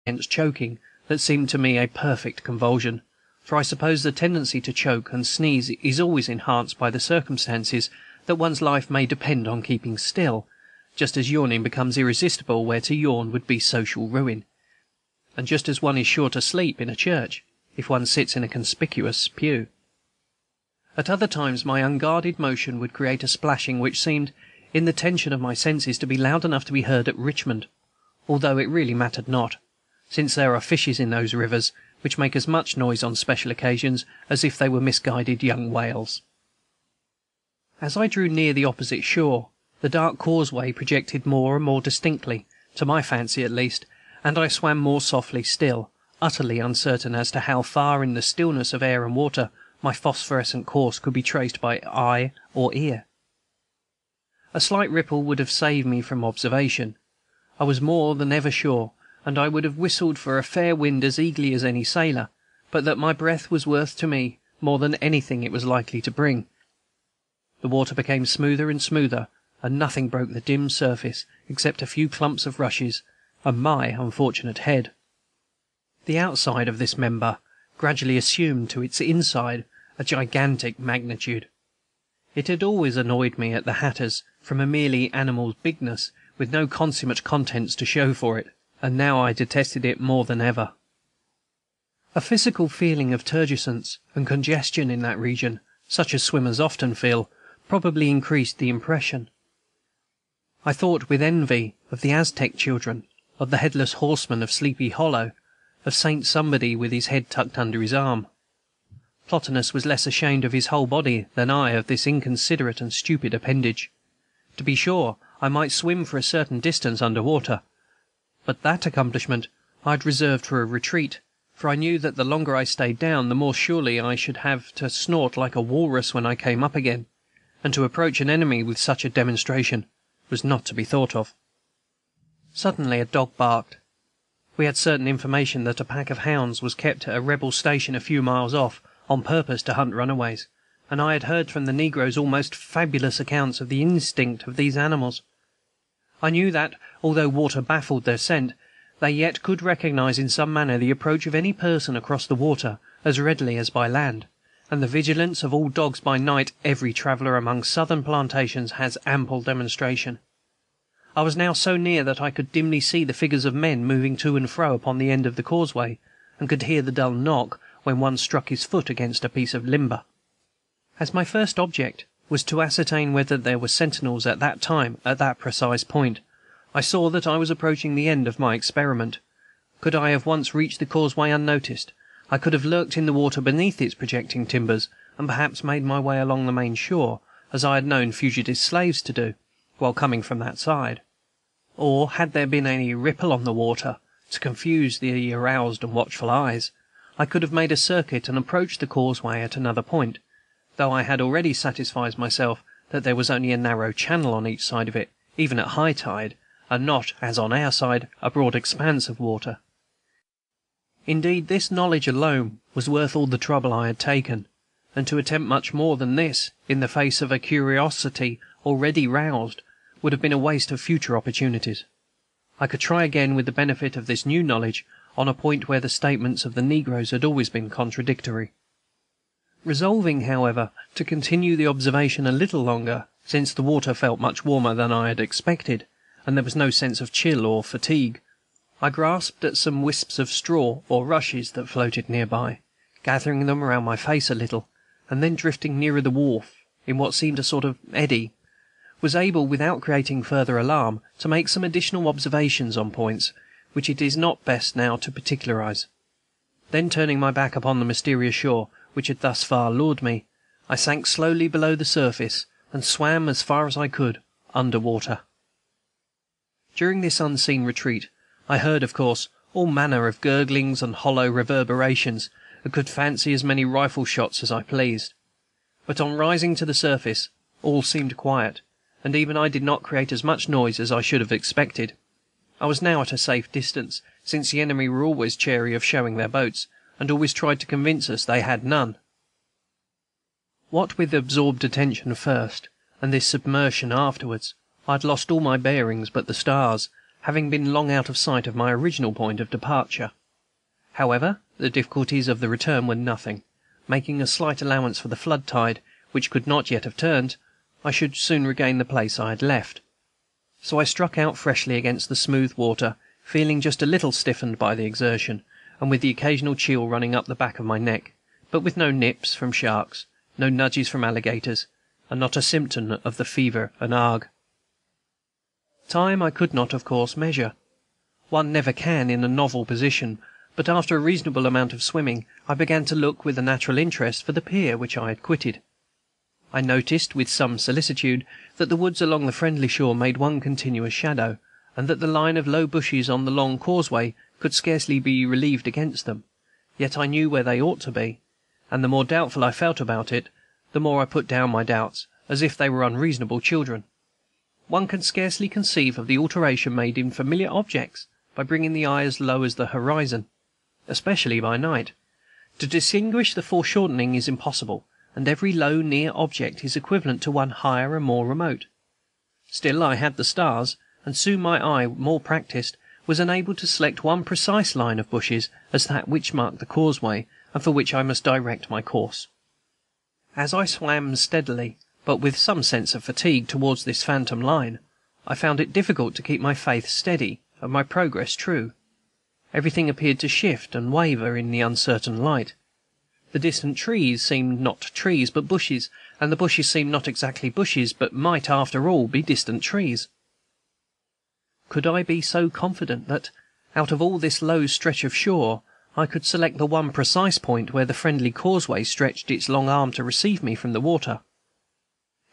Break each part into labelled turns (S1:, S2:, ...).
S1: against choking that seemed to me a perfect convulsion, for I suppose the tendency to choke and sneeze is always enhanced by the circumstances that one's life may depend on keeping still, just as yawning becomes irresistible where to yawn would be social ruin, and just as one is sure to sleep in a church if one sits in a conspicuous pew. At other times my unguarded motion would create a splashing which seemed, in the tension of my senses, to be loud enough to be heard at Richmond, although it really mattered not, since there are fishes in those rivers which make as much noise on special occasions as if they were misguided young whales. As I drew near the opposite shore, the dark causeway projected more and more distinctly, to my fancy at least, and I swam more softly still, utterly uncertain as to how far in the stillness of air and water my phosphorescent course could be traced by eye or ear. A slight ripple would have saved me from observation. I was more than ever sure, and I would have whistled for a fair wind as eagerly as any sailor, but that my breath was worth to me more than anything it was likely to bring. The water became smoother and smoother, and nothing broke the dim surface except a few clumps of rushes and my unfortunate head. The outside of this member gradually assumed to its inside a gigantic magnitude. It had always annoyed me at the hatters from a merely animal bigness, with no consummate contents to show for it, and now I detested it more than ever. A physical feeling of turgescence and congestion in that region, such as swimmers often feel, probably increased the impression. I thought with envy of the Aztec children, of the headless horseman of Sleepy Hollow, of Saint Somebody with his head tucked under his arm. Plotinus was less ashamed of his whole body than I of this inconsiderate and stupid appendage. To be sure, I might swim for a certain distance under water, but that accomplishment I had reserved for a retreat, for I knew that the longer I stayed down, the more surely I should have to snort like a walrus when I came up again, and to approach an enemy with such a demonstration was not to be thought of. Suddenly a dog barked. We had certain information that a pack of hounds was kept at a rebel station a few miles off, on purpose to hunt runaways, and I had heard from the negroes almost fabulous accounts of the instinct of these animals. I knew that, although water baffled their scent, they yet could recognize in some manner the approach of any person across the water as readily as by land, and the vigilance of all dogs by night every traveller among southern plantations has ample demonstration. I was now so near that I could dimly see the figures of men moving to and fro upon the end of the causeway, and could hear the dull knock when one struck his foot against a piece of limber. As my first object was to ascertain whether there were sentinels at that time at that precise point, I saw that I was approaching the end of my experiment. Could I have once reached the causeway unnoticed, I could have lurked in the water beneath its projecting timbers, and perhaps made my way along the main shore, as I had known fugitive slaves to do, while coming from that side. Or, had there been any ripple on the water, to confuse the aroused and watchful eyes, I could have made a circuit and approached the causeway at another point, though I had already satisfied myself that there was only a narrow channel on each side of it, even at high tide, and not, as on our side, a broad expanse of water. Indeed, this knowledge alone was worth all the trouble I had taken, and to attempt much more than this, in the face of a curiosity already roused, would have been a waste of future opportunities. I could try again with the benefit of this new knowledge on a point where the statements of the negroes had always been contradictory. Resolving, however, to continue the observation a little longer, since the water felt much warmer than I had expected, and there was no sense of chill or fatigue, I grasped at some wisps of straw or rushes that floated near by, gathering them around my face a little, and then drifting nearer the wharf in what seemed a sort of eddy, was able, without creating further alarm, to make some additional observations on points which it is not best now to particularize. Then, turning my back upon the mysterious shore which had thus far lured me, I sank slowly below the surface and swam as far as I could under water. During this unseen retreat I heard, of course, all manner of gurglings and hollow reverberations, and could fancy as many rifle shots as I pleased. But on rising to the surface all seemed quiet, and even I did not create as much noise as I should have expected. I was now at a safe distance, since the enemy were always chary of showing their boats, and always tried to convince us they had none. What with absorbed attention first, and this submersion afterwards, I had lost all my bearings but the stars, having been long out of sight of my original point of departure. However, the difficulties of the return were nothing. Making a slight allowance for the flood tide, which could not yet have turned, I should soon regain the place I had left. So I struck out freshly against the smooth water, feeling just a little stiffened by the exertion, and with the occasional chill running up the back of my neck, but with no nips from sharks, no nudges from alligators, and not a symptom of the fever and ague. Time I could not, of course, measure. One never can in a novel position, but after a reasonable amount of swimming I began to look with a natural interest for the pier which I had quitted. I noticed, with some solicitude, that the woods along the friendly shore made one continuous shadow, and that the line of low bushes on the long causeway could scarcely be relieved against them. Yet I knew where they ought to be, and the more doubtful I felt about it, the more I put down my doubts, as if they were unreasonable children. One can scarcely conceive of the alteration made in familiar objects by bringing the eye as low as the horizon, especially by night. To distinguish the foreshortening is impossible, and every low, near object is equivalent to one higher and more remote. Still, I had the stars, and soon my eye, more practised, was enabled to select one precise line of bushes as that which marked the causeway, and for which I must direct my course. As I swam steadily, but with some sense of fatigue, towards this phantom line, I found it difficult to keep my faith steady and my progress true. Everything appeared to shift and waver in the uncertain light. The distant trees seemed not trees, but bushes, and the bushes seemed not exactly bushes, but might, after all, be distant trees. Could I be so confident that, out of all this low stretch of shore, I could select the one precise point where the friendly causeway stretched its long arm to receive me from the water?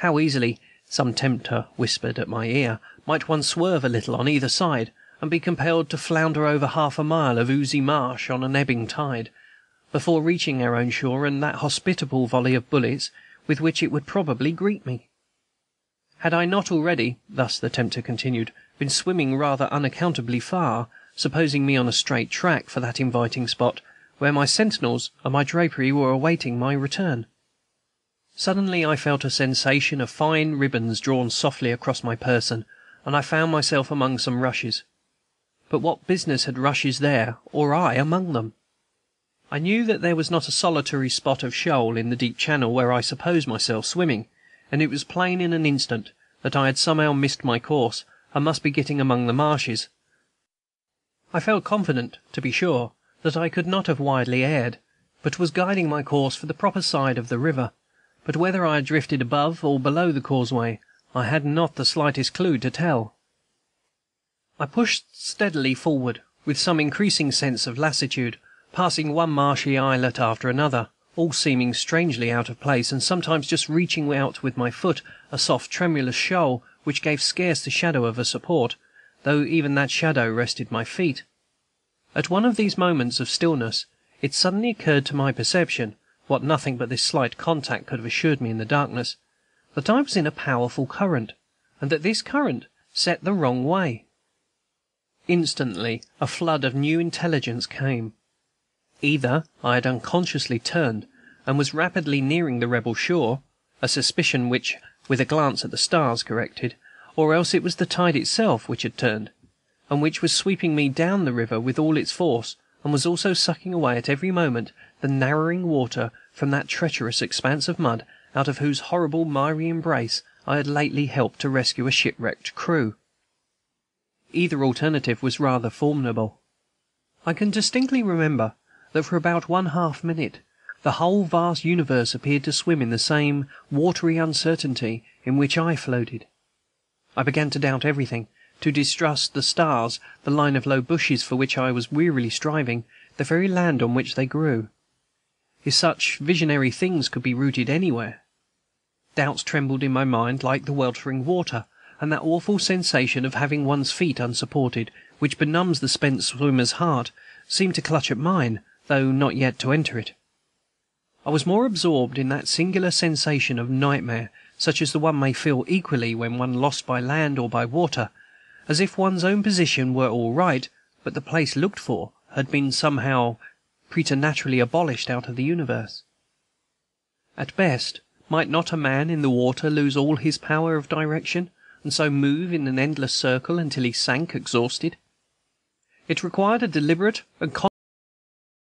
S1: How easily, some tempter whispered at my ear, might one swerve a little on either side, and be compelled to flounder over half a mile of oozy marsh on an ebbing tide, before reaching our own shore and that hospitable volley of bullets with which it would probably greet me. Had I not already, thus the tempter continued, been swimming rather unaccountably far, supposing me on a straight track for that inviting spot, where my sentinels and my drapery were awaiting my return? Suddenly I felt a sensation of fine ribbons drawn softly across my person, and I found myself among some rushes. But what business had rushes there, or I among them? I knew that there was not a solitary spot of shoal in the deep channel where I supposed myself swimming, and it was plain in an instant that I had somehow missed my course, and must be getting among the marshes. I felt confident, to be sure, that I could not have widely erred, but was guiding my course for the proper side of the river. But whether I had drifted above or below the causeway, I had not the slightest clue to tell. I pushed steadily forward, with some increasing sense of lassitude, passing one marshy islet after another, all seeming strangely out of place, and sometimes just reaching out with my foot a soft tremulous shoal which gave scarce the shadow of a support, though even that shadow rested my feet. At one of these moments of stillness it suddenly occurred to my perception, what nothing but this slight contact could have assured me in the darkness, that I was in a powerful current, and that this current set the wrong way. Instantly a flood of new intelligence came. Either I had unconsciously turned, and was rapidly nearing the rebel shore, a suspicion which, with a glance at the stars, corrected, or else it was the tide itself which had turned, and which was sweeping me down the river with all its force, and was also sucking away at every moment the narrowing water from that treacherous expanse of mud out of whose horrible miry embrace I had lately helped to rescue a shipwrecked crew. Either alternative was rather formidable. I can distinctly remember that for about 1/2 minute the whole vast universe appeared to swim in the same watery uncertainty in which I floated. I began to doubt everything, to distrust the stars, the line of low bushes for which I was wearily striving, the very land on which they grew. If such visionary things could be rooted anywhere. Doubts trembled in my mind like the weltering water, and that awful sensation of having one's feet unsupported, which benumbs the spent swimmer's heart, seemed to clutch at mine, though not yet to enter it. I was more absorbed in that singular sensation of nightmare, such as the one may feel equally when one lost by land or by water, as if one's own position were all right, but the place looked for had been somehow preternaturally abolished out of the universe. At best, might not a man in the water lose all his power of direction, and so move in an endless circle until he sank exhausted. It required a deliberate and